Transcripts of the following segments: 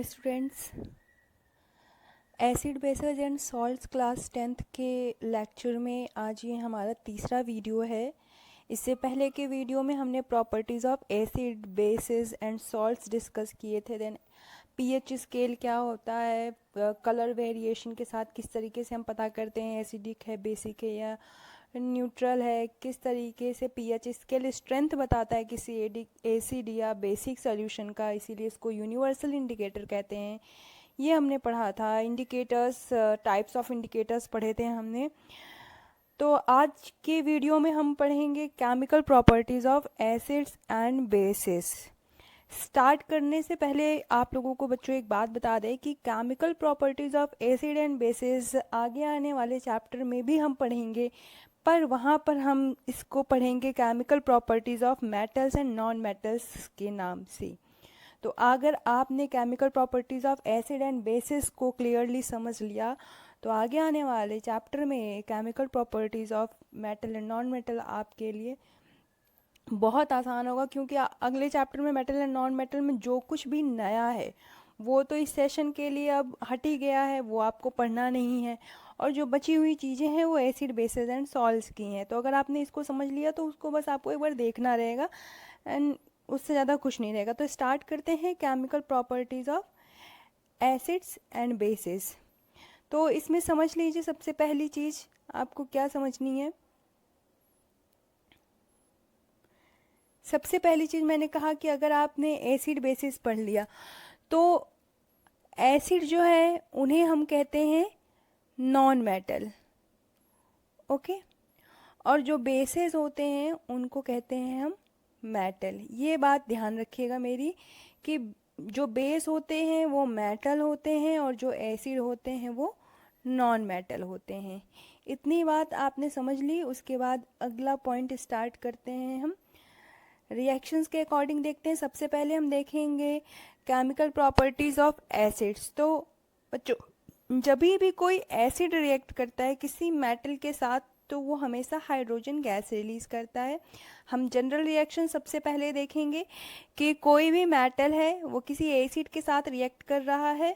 Students, acid bases and salts class 10th के lecture में आज ये हमारा तीसरा वीडियो है। इससे पहले के वीडियो में हमने properties of acid bases and salts discuss किए थे। देन पीएच स्केल क्या होता है, कलर वेरिएशन के साथ किस तरीके से हम पता करते हैं एसिडिक है, बेसिक है या न्यूट्रल है, किस तरीके से पीएच स्केल स्ट्रेंथ बताता है किसी एसिड या बेसिक सॉल्यूशन का, इसीलिए इसको यूनिवर्सल इंडिकेटर कहते हैं। ये हमने पढ़ा था। इंडिकेटर्स, टाइप्स ऑफ इंडिकेटर्स पढ़े थे हमने। तो आज के वीडियो में हम पढ़ेंगे chemical properties of acids and bases. Start करने से पहले आप लोगों को बच्चों एक बात बता दें कि chemical properties of acid and basis आगे आने वाले चैप्टर में भी हम पढ़ेंगे, पर वहाँ पर हम इसको पढ़ेंगे chemical properties of metals and non metals के नाम से। तो अगर आपने chemical properties of acid and basis को क्लियरली समझ लिया तो आगे आने वाले चैप्टर में chemical properties of metal and non metal आपके लिए बहुत आसान होगा, क्योंकि अगले चैप्टर में मेटल एंड नॉन मेटल में जो कुछ भी नया है वो तो इस सेशन के लिए अब हट ही गया है, वो आपको पढ़ना नहीं है, और जो बची हुई चीज़ें हैं वो एसिड बेसिस एंड सॉल्ट्स की हैं। तो अगर आपने इसको समझ लिया तो उसको बस आपको एक बार देखना रहेगा एंड उससे ज़्यादा कुछ नहीं रहेगा। तो स्टार्ट करते हैं chemical properties of acids and bases. तो इसमें समझ लीजिए, सबसे पहली चीज़ आपको क्या समझनी है। सबसे पहली चीज़ मैंने कहा कि अगर आपने एसिड बेसिस पढ़ लिया तो एसिड जो है उन्हें हम कहते हैं नॉन मेटल, ओके, और जो बेसेस होते हैं उनको कहते हैं हम मेटल। ये बात ध्यान रखिएगा मेरी कि जो बेस होते हैं वो मेटल होते हैं और जो एसिड होते हैं वो नॉन मेटल होते हैं। इतनी बात आपने समझ ली। उसके बाद अगला पॉइंट स्टार्ट करते हैं हम। रिएक्शंस के अकॉर्डिंग देखते हैं। सबसे पहले हम देखेंगे केमिकल प्रॉपर्टीज़ ऑफ एसिड्स। तो बच्चों, जब भी कोई एसिड रिएक्ट करता है किसी मेटल के साथ तो वो हमेशा हाइड्रोजन गैस रिलीज़ करता है। हम जनरल रिएक्शन सबसे पहले देखेंगे कि कोई भी मेटल है वो किसी एसिड के साथ रिएक्ट कर रहा है,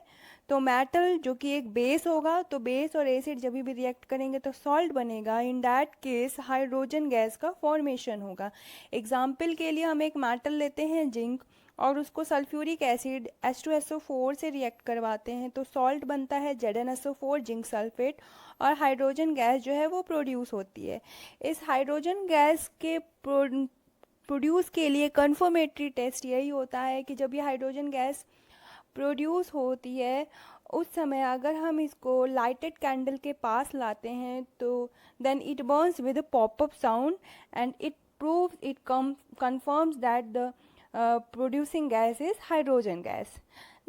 तो मेटल जो कि एक बेस होगा, तो बेस और एसिड जब भी रिएक्ट करेंगे तो सॉल्ट बनेगा। In that case hydrogen gas का फॉर्मेशन होगा। एग्जाम्पल के लिए हम एक मेटल लेते हैं जिंक और उसको सल्फ्यूरिक एसिड H2SO4 से रिएक्ट करवाते हैं तो सॉल्ट बनता है ZnSO4 जिंक सल्फेट, और हाइड्रोजन गैस जो है वो प्रोड्यूस होती है। इस हाइड्रोजन गैस के प्रोड्यूस के लिए कन्फर्मेटरी टेस्ट यही होता है कि जब ये हाइड्रोजन गैस प्रोड्यूस होती है उस समय अगर हम इसको लाइटेड कैंडल के पास लाते हैं तो then it burns with pop up sound and it proves, it confirms that the producing gas is hydrogen gas.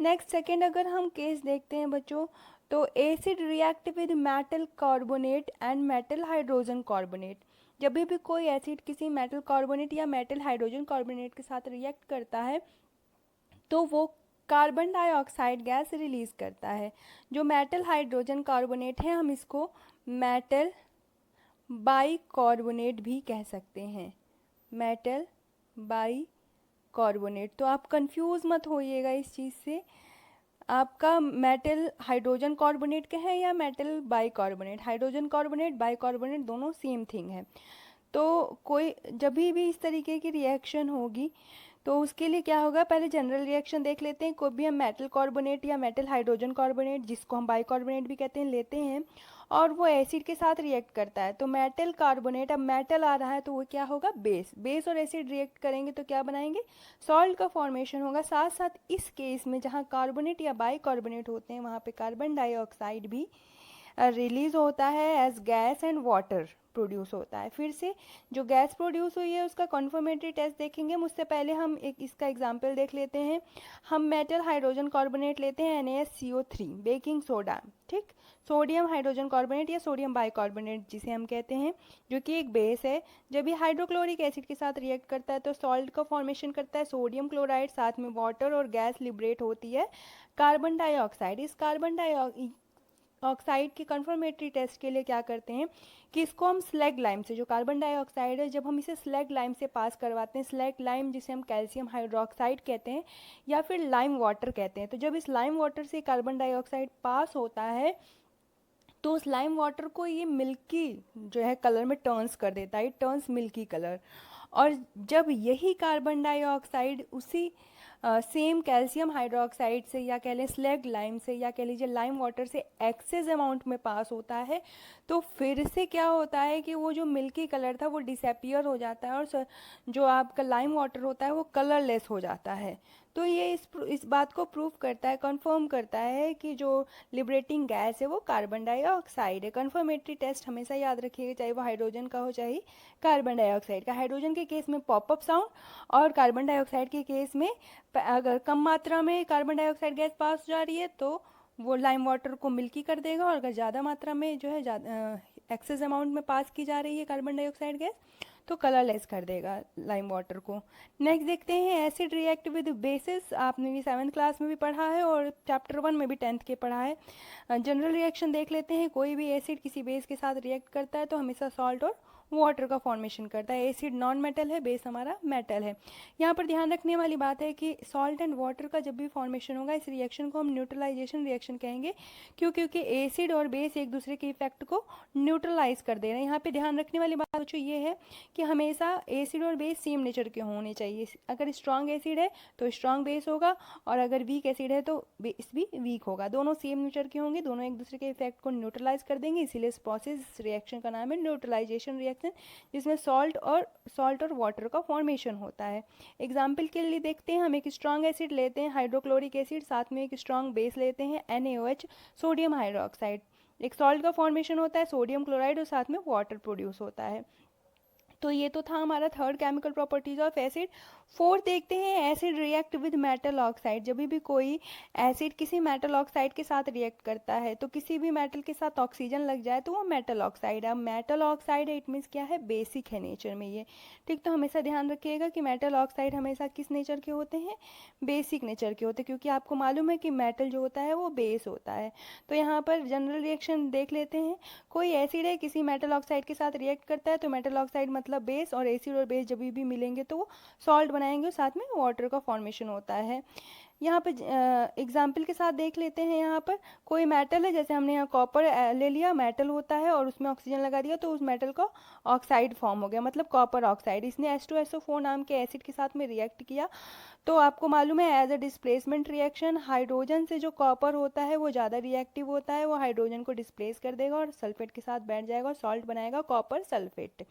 Next second अगर हम केस देखते हैं बच्चों, तो acid react with metal carbonate and metal hydrogen carbonate. जब भी कोई एसिड किसी मेटल कार्बोनेट या मेटल हाइड्रोजन कार्बोनेट के साथ रिएक्ट करता है तो वो कार्बन डाइऑक्साइड गैस रिलीज़ करता है। जो मेटल हाइड्रोजन कार्बोनेट है हम इसको मेटल बाई कार्बोनेट भी कह सकते हैं, मेटल बाई कार्बोनेट। तो आप कंफ्यूज मत होइएगा इस चीज़ से। आपका मेटल हाइड्रोजन कार्बोनेट का है या metal by carbonate, hydrogen carbonate by carbonate दोनों सेम थिंग है। तो कोई जब भी इस तरीके की रिएक्शन होगी तो उसके लिए क्या होगा, पहले जनरल रिएक्शन देख लेते हैं। कोई भी हम मेटल कार्बोनेट या मेटल हाइड्रोजन कार्बोनेट, जिसको हम बाइकार्बोनेट भी कहते हैं, लेते हैं और वो एसिड के साथ रिएक्ट करता है तो मेटल कार्बोनेट, अब मेटल आ रहा है तो वो क्या होगा, बेस। बेस और एसिड रिएक्ट करेंगे तो क्या बनाएंगे, सॉल्ट का फॉर्मेशन होगा। साथ साथ इस केस में जहाँ कार्बोनेट या बाइकार्बोनेट होते हैं वहाँ पे कार्बन डाइऑक्साइड भी रिलीज़ होता है as gas and water produce होता है। फिर से जो गैस प्रोड्यूस हुई है उसका कन्फर्मेटरी टेस्ट देखेंगे। मुझसे पहले हम एक इसका एग्जांपल देख लेते हैं। हम मेटल हाइड्रोजन कार्बोनेट लेते हैं NaSCO3, बेकिंग सोडा, ठीक, सोडियम हाइड्रोजन कार्बोनेट या सोडियम बाइकार्बोनेट जिसे हम कहते हैं, जो कि एक बेस है। जब ये हाइड्रोक्लोरिक एसिड के साथ रिएक्ट करता है तो सॉल्ट का फॉर्मेशन करता है सोडियम क्लोराइड, साथ में वाटर और गैस लिबरेट होती है कार्बन डाइऑक्साइड। इस कार्बन डाइऑक्साइड ऑक्साइड के कंफर्मेटरी टेस्ट के लिए क्या करते हैं कि इसको हम स्लैग लाइम से, जो कार्बन डाइऑक्साइड है, जब हम इसे स्लैग लाइम से पास करवाते हैं, स्लैग लाइम जिसे हम कैल्शियम हाइड्रोक्साइड कहते हैं या फिर लाइम वाटर कहते हैं, तो जब इस लाइम वाटर से कार्बन डाइऑक्साइड पास होता है तो उस लाइम वाटर को ये मिल्की जो है कलर में टर्न्स कर देता है, टर्न्स मिल्की कलर। और जब यही कार्बन डाइऑक्साइड उसी सेम कैल्शियम हाइड्रोक्साइड से या कह लें स्लैग लाइम से या कह लीजिए लाइम वाटर से एक्सेस अमाउंट में पास होता है, तो फिर से क्या होता है कि वो जो मिल्की कलर था वो डिसअपियर हो जाता है और जो आपका लाइम वाटर होता है वो कलरलेस हो जाता है। तो ये इस बात को प्रूव करता है, कंफर्म करता है कि जो लिबरेटिंग गैस है वो कार्बन डाइऑक्साइड है। कंफर्मेटरी टेस्ट हमेशा याद रखिएगा, चाहे वो हाइड्रोजन का हो चाहे कार्बन डाइऑक्साइड का। हाइड्रोजन के केस में पॉपअप साउंड और कार्बन डाइऑक्साइड के केस में अगर कम मात्रा में कार्बन डाइऑक्साइड गैस पास हो जा रही है तो वो लाइम वाटर को मिल्की कर देगा, और अगर ज़्यादा मात्रा में जो है एक्सेस अमाउंट में पास की जा रही है कार्बन डाइऑक्साइड गैस तो कलरलेस कर देगा लाइम वाटर को। नेक्स्ट देखते हैं एसिड रिएक्ट विद बेसिस। आपने भी 7th क्लास में भी पढ़ा है और चैप्टर 1 में भी 10th के पढ़ा है। जनरल रिएक्शन देख लेते हैं। कोई भी एसिड किसी बेस के साथ रिएक्ट करता है तो हमेशा सॉल्ट और वाटर का फॉर्मेशन करता है। एसिड नॉन मेटल है, बेस हमारा मेटल है। यहाँ पर ध्यान रखने वाली बात है कि सॉल्ट एंड वाटर का जब भी फॉर्मेशन होगा इस रिएक्शन को हम न्यूट्रलाइजेशन रिएक्शन कहेंगे, क्योंकि एसिड और बेस एक दूसरे के इफेक्ट को न्यूट्रलाइज कर दे रहे हैं। यहाँ पे ध्यान रखने वाली बात जो ये है कि हमेशा एसिड और बेस सेम नेचर के होने चाहिए। अगर स्ट्रॉन्ग एसिड है तो स्ट्रॉन्ग बेस होगा, और अगर वीक एसिड है तो बेस भी वीक होगा। दोनों सेम नेचर के होंगे, दोनों एक दूसरे के इफेक्ट को न्यूट्रलाइज कर देंगे, इसीलिए इस प्रोसेस, इस रिएक्शन का नाम है न्यूट्रलाइजेशन रिएक्शन, जिसमें सॉल्ट और वाटर का फॉर्मेशन होता है। एग्जाम्पल के लिए देखते हैं, हम एक स्ट्रॉन्ग एसिड लेते हैं हाइड्रोक्लोरिक एसिड, साथ में एक स्ट्रॉन्ग बेस लेते हैं NaOH सोडियम हाइड्रोक्साइड। एक सॉल्ट का फॉर्मेशन होता है सोडियम क्लोराइड और साथ में वाटर प्रोड्यूस होता है। तो ये तो था हमारा third chemical properties of acid. Fourth देखते हैं acid react with metal oxide. जब भी कोई एसिड किसी मेटल ऑक्साइड के साथ रिएक्ट करता है तो किसी भी मेटल के साथ ऑक्सीजन लग जाए तो वो मेटल ऑक्साइड है। अब मेटल ऑक्साइड है, इट मीन्स क्या है, बेसिक है नेचर में ये। ठीक, तो हमेशा ध्यान रखिएगा कि मेटल ऑक्साइड हमेशा किस नेचर के होते हैं, बेसिक नेचर के होते हैं, क्योंकि आपको मालूम है कि मेटल जो होता है वो बेस होता है। तो यहाँ पर जनरल रिएक्शन देख लेते हैं। कोई एसिड है किसी मेटल ऑक्साइड के साथ रिएक्ट करता है तो मेटल ऑक्साइड मतलब बेस, और एसिड और बेस जब भी मिलेंगे तो वो सॉल्ट बनाएंगे और साथ में वाटर का फॉर्मेशन होता है। यहाँ पे एग्जाम्पल के साथ देख लेते हैं। यहाँ पर कोई मेटल है, जैसे हमने यहाँ कॉपर ले लिया, मेटल होता है और उसमें ऑक्सीजन लगा दिया तो उस मेटल का ऑक्साइड फॉर्म हो गया, मतलब कॉपर ऑक्साइड। इसने H2SO4 नाम के एसिड के साथ में रिएक्ट किया तो आपको मालूम है as a displacement reaction hydrogen से जो कॉपर होता है वो ज़्यादा रिएक्टिव होता है, वो हाइड्रोजन को डिस्प्लेस कर देगा और सल्फेट के साथ बैठ जाएगा और सॉल्ट बनाएगा कॉपर सल्फेट,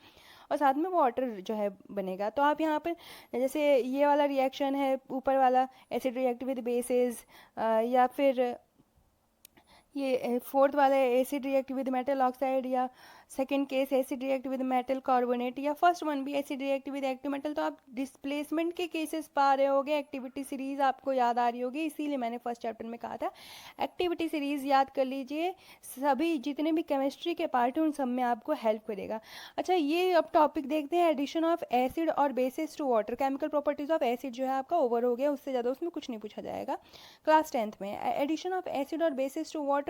और साथ में वाटर जो है बनेगा। तो आप यहाँ पर जैसे ये वाला रिएक्शन है ऊपर वाला एसिड रिएक्ट विद बेसिस, या फिर ये फोर्थ वाला acid react with metal oxide, या second case acid react with metal carbonate, या फर्स्ट वन भी acid react with active metal. तो आप डिस्प्लेसमेंट के केसेस पा रहे होगे, एक्टिविटी सीरीज आपको याद आ रही होगी, इसीलिए मैंने फर्स्ट चैप्टर में कहा था एक्टिविटी सीरीज याद कर लीजिए। सभी जितने भी केमिस्ट्री के पार्ट हैं उन सब में आपको हेल्प करेगा। अच्छा, ये अब टॉपिक देखते हैं एडिशन ऑफ एसिड और bases to water. Chemical properties of acid जो है आपका ओवर हो गया, उससे ज़्यादा उसमें कुछ नहीं पूछा जाएगा क्लास 10th में। एडिशन ऑफ एसिड और bases to water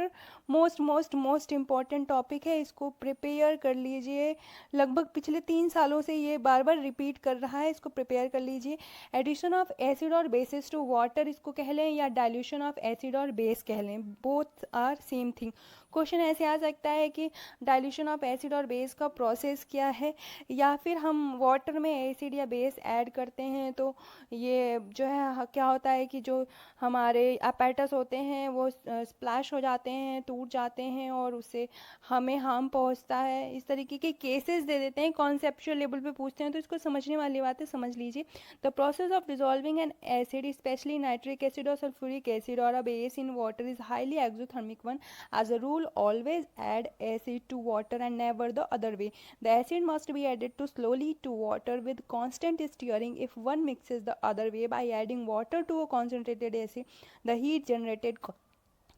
most important topic है, इसको प्रिपेयर कर लीजिए। लगभग पिछले 3 सालों से ये बार बार रिपीट कर रहा है, इसको प्रिपेयर कर लीजिए। एडिशन ऑफ एसिड और बेसिस टू वाटर इसको कह लें, या डाइल्यूशन ऑफ एसिड और बेस कह लें, both are same thing. Question ऐसे आ सकता है कि डाइल्यूशन ऑफ एसिड और बेस का प्रोसेस क्या है, या फिर हम वाटर में एसिड या बेस ऐड करते हैं तो ये जो है क्या होता है कि जो हमारे अपैटस होते हैं वो स्प्लैश हो जाते हैं, टूट जाते हैं और उससे हमें हार्म पहुंचता है। इस तरीके के केसेस दे देते हैं, कॉन्सेप्चुअल लेवल पे पूछते हैं, तो इसको समझने वाली बातें समझ लीजिए। The process of dissolving an acid specially nitric acid और सल्फ्यूरिक एसिड और a base in water is highly exothermic one. As a rule always add acid to water and never the other way. The acid must be added to slowly to water with constant stirring. If one mixes the other way by adding water to a concentrated acid, the heat generated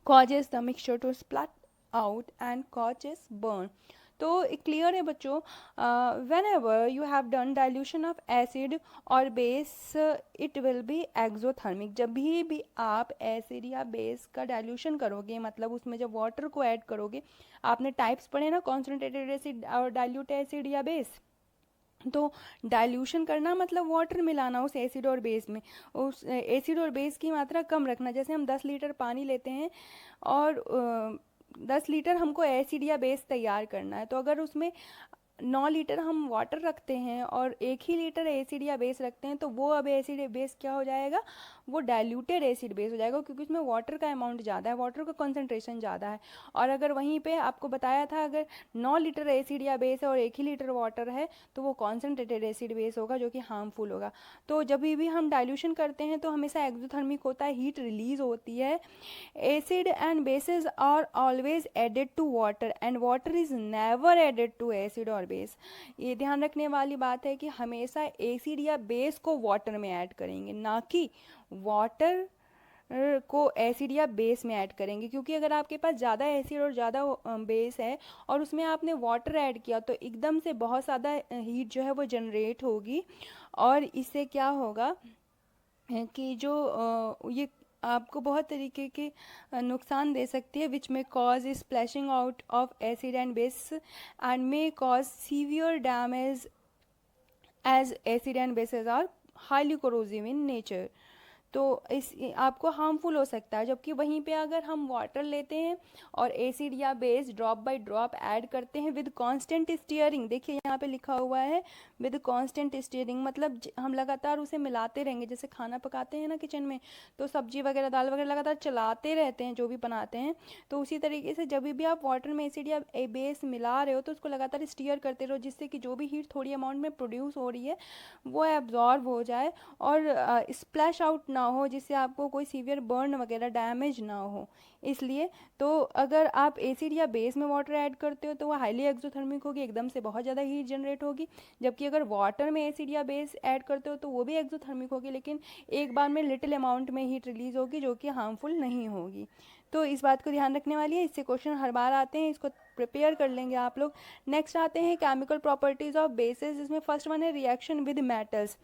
causes the mixture to splat out and causes burn. तो clear है बच्चों, whenever you have done dilution of acid और base it will be exothermic. जब भी आप acid या base का dilution करोगे, मतलब उसमें जब वाटर को ऐड करोगे, आपने टाइप्स पढ़े ना, कॉन्सनट्रेटेड एसिड और डाइल्यूट एसिड या बेस। तो डाइल्यूशन करना मतलब वाटर मिलाना उस एसिड और बेस में, उस एसिड और बेस की मात्रा कम रखना। जैसे हम 10 लीटर पानी लेते हैं और 10 लीटर हमको एसिड या बेस तैयार करना है, तो अगर उसमें 9 लीटर हम वाटर रखते हैं और 1 ही लीटर एसिड या बेस रखते हैं, तो वो अब एसिड या बेस क्या हो जाएगा, वो डाइल्यूटेड एसिड बेस हो जाएगा, क्योंकि उसमें वाटर का अमाउंट ज़्यादा है, वाटर का कंसंट्रेशन ज़्यादा है। और अगर वहीं पे आपको बताया था अगर 9 लीटर एसिड या बेस है और 1 ही लीटर वाटर है, तो वो कॉन्सनट्रेटेड एसिड बेस होगा, जो कि हार्मफुल होगा। तो जब भी हम डाइल्यूशन करते हैं तो हमेशा एक्सोथर्मिक होता है, हीट रिलीज होती है। Acid and bases are always added to water and water is never added to acid और बेस। ये ध्यान रखने वाली बात है कि हमेशा एसिड या बेस को वाटर में ऐड करेंगे, ना कि वाटर को एसिड या बेस में ऐड करेंगे। क्योंकि अगर आपके पास ज़्यादा एसिड और ज़्यादा बेस है और उसमें आपने वाटर ऐड किया, तो एकदम से बहुत ज़्यादा हीट जो है वो जनरेट होगी, और इससे क्या होगा कि जो ये आपको बहुत तरीके के नुकसान दे सकती है, विच में cause splashing out of acid and base and may cause severe damage as acid and bases are highly corrosive in nature. तो इस आपको हार्मफुल हो सकता है। जबकि वहीं पे अगर हम वाटर लेते हैं और एसिड या base drop by drop add करते हैं विद कांस्टेंट स्टीयरिंग, देखिए यहाँ पे लिखा हुआ है विद कांस्टेंट स्टीयरिंग, मतलब हम लगातार उसे मिलाते रहेंगे। जैसे खाना पकाते हैं ना किचन में, तो सब्जी वगैरह दाल वगैरह लगातार चलाते रहते हैं जो भी बनाते हैं, तो उसी तरीके से जब भी आप वाटर में एसिड या बेस मिला रहे हो तो उसको लगातार स्टीयर करते रहो, जिससे कि जो भी हीट थोड़ी अमाउंट में प्रोड्यूस हो रही है वो एब्जॉर्ब हो जाए और स्प्लैश आउट ना हो, जिससे आपको कोई सीवियर बर्न वगैरह डैमेज ना हो। इसलिए तो अगर आप एसिड या बेस में वाटर ऐड करते हो तो वो हाईली एक्सोथर्मिक होगी, एकदम से बहुत ज़्यादा हीट जनरेट होगी। जबकि अगर वाटर में एसिड या बेस ऐड करते हो तो वो भी एक्सोथर्मिक होगी, लेकिन एक बार में लिटिल अमाउंट में हीट रिलीज होगी, जो कि हार्मफुल नहीं होगी। तो इस बात को ध्यान रखने वाली है, इससे क्वेश्चन हर बार आते हैं, इसको प्रिपेयर कर लेंगे आप लोग। नेक्स्ट आते हैं केमिकल प्रॉपर्टीज ऑफ बेसिस, इसमें फर्स्ट वन है रिएक्शन विद मेटल्स।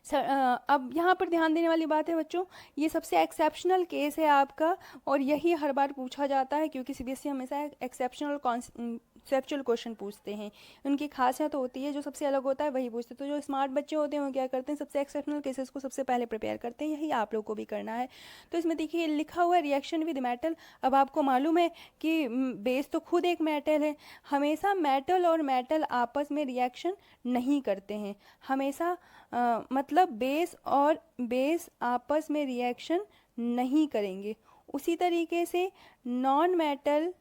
अब यहाँ पर ध्यान देने वाली बात है बच्चों, ये सबसे एक्सेप्शनल केस है आपका, और यही हर बार पूछा जाता है, क्योंकि सीबीएसई हमेशा एक्सेप्शनल कॉन्सेप्चुअल क्वेश्चन पूछते हैं। उनकी खासियत होती है, जो सबसे अलग होता है वही पूछते हैं। तो जो स्मार्ट बच्चे होते हैं वो क्या करते हैं, सबसे एक्सेप्शनल केसेस को सबसे पहले प्रिपेयर करते हैं, यही आप लोग को भी करना है। तो इसमें देखिए लिखा हुआ है रिएक्शन विद मेटल। अब आपको मालूम है कि बेस तो खुद एक मेटल है, हमेशा मेटल और मेटल आपस में रिएक्शन नहीं करते हैं, हमेशा मतलब बेस और बेस आपस में रिएक्शन नहीं करेंगे। उसी तरीके से नॉन मेटल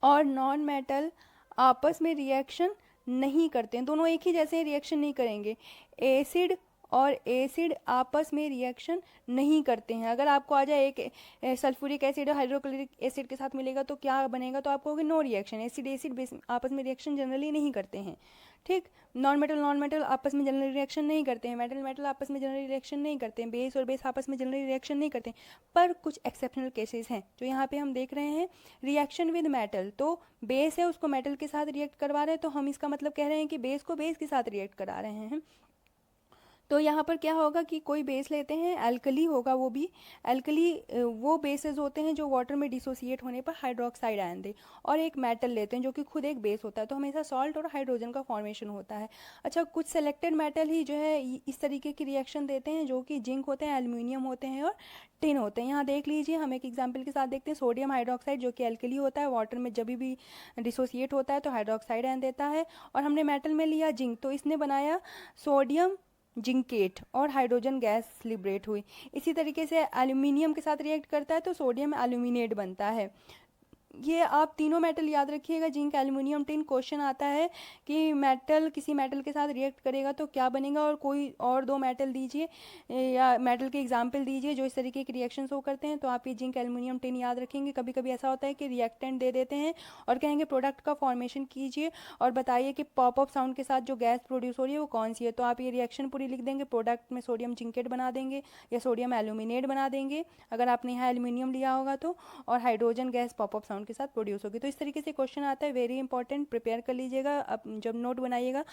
और नॉन मेटल आपस में रिएक्शन नहीं करते हैं, दोनों एक ही जैसे रिएक्शन नहीं करेंगे। एसिड और एसिड आपस में रिएक्शन नहीं करते हैं। अगर आपको आ जाए एक सल्फ्यूरिक एसिड और हाइड्रोक्लोरिक एसिड के साथ मिलेगा तो क्या बनेगा, तो आपको होगी नो रिएक्शन। एसिड एसिड आपस में रिएक्शन जनरली नहीं करते हैं, ठीक। नॉन मेटल आपस में जनरली रिएक्शन नहीं करते हैं, मेटल आपस में जनरली रिएक्शन नहीं करते हैं, बेस और बेस आपस में जनरली रिएक्शन नहीं करते हैं। पर कुछ एक्सेप्शनल केसेस हैं जो यहाँ पे हम देख रहे हैं। रिएक्शन विद मेटल, तो बेस है उसको मेटल के साथ रिएक्ट करवा रहे हैं, तो हम इसका मतलब कह रहे हैं कि बेस को बेस के साथ रिएक्ट करा रहे हैं। तो यहाँ पर क्या होगा कि कोई बेस लेते हैं, एल्कली होगा, वो भी एल्कली वो बेसेस होते हैं जो वाटर में डिसोसिएट होने पर हाइड्रोक्साइड आयन दे, और एक मेटल लेते हैं जो कि खुद एक बेस होता है, तो हमेशा सॉल्ट और हाइड्रोजन का फॉर्मेशन होता है। अच्छा, कुछ सेलेक्टेड मेटल ही जो है इस तरीके की रिएक्शन देते हैं, जो कि जिंक होते हैं, एल्यूमिनियम होते हैं और टिन होते हैं। यहाँ देख लीजिए, हम एक एग्जाम्पल के साथ देखते हैं। सोडियम हाइड्रोक्साइड जो कि एल्कली होता है, वाटर में जब भी डिसोसिएट होता है तो हाइड्रोक्साइड आयन देता है। और हमने मेटल में लिया जिंक, तो इसने बनाया सोडियम जिंकेट और हाइड्रोजन गैस लिबरेट हुई। इसी तरीके से एल्यूमिनियम के साथ रिएक्ट करता है तो सोडियम एल्यूमिनेट बनता है। ये आप तीनों मेटल याद रखिएगा, जिंक एल्यूमिनियम टिन। क्वेश्चन आता है कि मेटल किसी मेटल के साथ रिएक्ट करेगा तो क्या बनेगा, और कोई और दो मेटल दीजिए या मेटल के एग्जाम्पल दीजिए जो इस तरीके के रिएक्शन शो करते हैं, तो आप ये जिंक एल्यूमिनियम टिन याद रखेंगे। कभी कभी ऐसा होता है कि रिएक्टेंट दे देते हैं और कहेंगे प्रोडक्ट का फॉर्मेशन कीजिए और बताइए कि पॉप अप साउंड के साथ जो गैस प्रोड्यूस हो रही है वो कौन सी है, तो आप ये रिएक्शन पूरी लिख देंगे। प्रोडक्ट में सोडियम जिंकेट बना देंगे या सोडियम एल्यूमिनेट बना देंगे अगर आपने यहाँ एल्यूमिनियम लिया होगा तो, और hydrogen gas pop up sound के साथ प्रोड्यूस होगी। तो इस तरीके से क्वेश्चन आता है, वेरी इंपॉर्टेंट, प्रिपेयर कर लीजिएगा। अब जब नोट बनाइएगा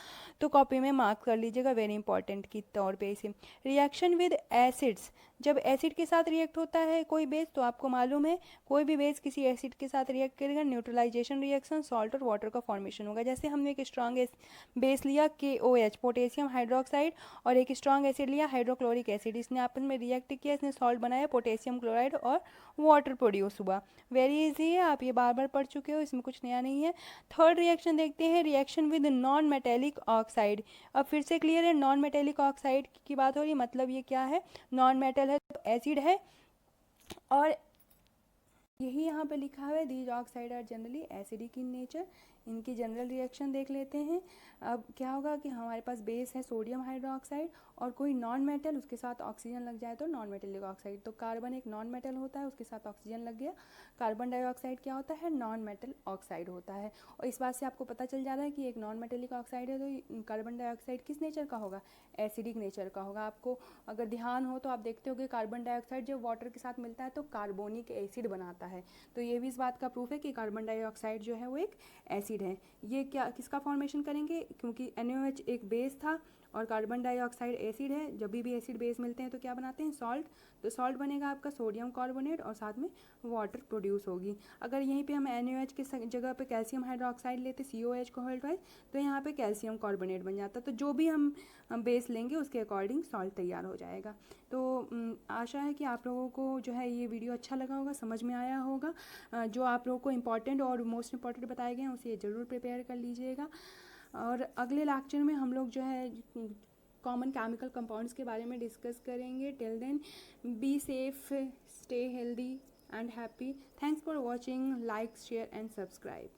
तो कॉपी में मार्क कर लीजिएगा वेरी इंपॉर्टेंट की तौर पे इसे। रिएक्शन विद एसिड्स, जब एसिड के साथ रिएक्ट होता है कोई बेस, तो आपको मालूम है कोई भी बेस किसी एसिड के साथ रिएक्ट करेगा, न्यूट्रलाइजेशन रिएक्शन, सॉल्ट और वाटर का फॉर्मेशन होगा। जैसे हमने एक स्ट्रॉन्ग बेस लिया KOH, पोटेशियम हाइड्रोक्साइड, और एक स्ट्रॉन्ग एसिड लिया हाइड्रोक्लोरिक एसिड, इसने आपस में रिएक्ट किया, इसने सॉल्ट बनाया, पोटेशियम क्लोराइड, और वाटर प्रोड्यूस हुआ। वेरी इजी है, आप ये बार बार पढ़ चुके हो, इसमें कुछ नया नहीं है। थर्ड रिएक्शन देखते हैं, reaction with non metallic oxide. अब फिर से क्लियर है, नॉन मेटेलिक ऑक्साइड की बात हो रही है, मतलब ये क्या है, नॉन मेटल है तो एसिड है, और यही यहाँ पे लिखा हुआ है, these oxide are generally acidic in nature. इनकी जनरल रिएक्शन देख लेते हैं। अब क्या होगा कि हमारे पास बेस है सोडियम हाइड्रोक्साइड, और कोई नॉन मेटल उसके साथ ऑक्सीजन लग जाए तो नॉन मेटेलिक ऑक्साइड। तो कार्बन एक नॉन मेटल होता है, उसके साथ ऑक्सीजन लग गया, कार्बन डाइऑक्साइड क्या होता है, नॉन मेटल ऑक्साइड होता है। और इस बात से आपको पता चल जा रहा है कि एक नॉन मेटेलिक ऑक्साइड है तो कार्बन डाइऑक्साइड किस नेचर का होगा, एसिडिक नेचर का होगा। आपको अगर ध्यान हो तो आप देखते होगे कार्बन डाइऑक्साइड जब वाटर के साथ मिलता है तो कार्बोनिक एसिड बनाता है। तो ये भी इस बात का प्रूफ है कि कार्बन डाइऑक्साइड जो है वो एक एसिड है। ये क्या किसका फॉर्मेशन करेंगे, क्योंकि NaOH एक बेस था और कार्बन डाइऑक्साइड एसिड है, जब भी एसिड बेस मिलते हैं तो क्या बनाते हैं, सॉल्ट। तो सॉल्ट बनेगा आपका सोडियम कार्बोनेट और साथ में वाटर प्रोड्यूस होगी। अगर यहीं पे हम NaOH के जगह पे कैल्शियम हाइड्रोक्साइड लेते COH को होल्ड वाइज, तो यहाँ पे कैल्शियम कार्बोनेट बन जाता। तो जो भी हम बेस लेंगे उसके अकॉर्डिंग सॉल्ट तैयार हो जाएगा। तो आशा है कि आप लोगों को जो है ये वीडियो अच्छा लगा होगा, समझ में आया होगा। जो आप लोगों को इम्पॉर्टेंट और मोस्ट इम्पॉर्टेंट बताए गए हैं उसे ज़रूर प्रिपेयर कर लीजिएगा। और अगले लेक्चर में हम लोग जो है कॉमन केमिकल कंपाउंड्स के बारे में डिस्कस करेंगे। Till then be safe, stay healthy and happy. Thanks for watching, like, share and subscribe.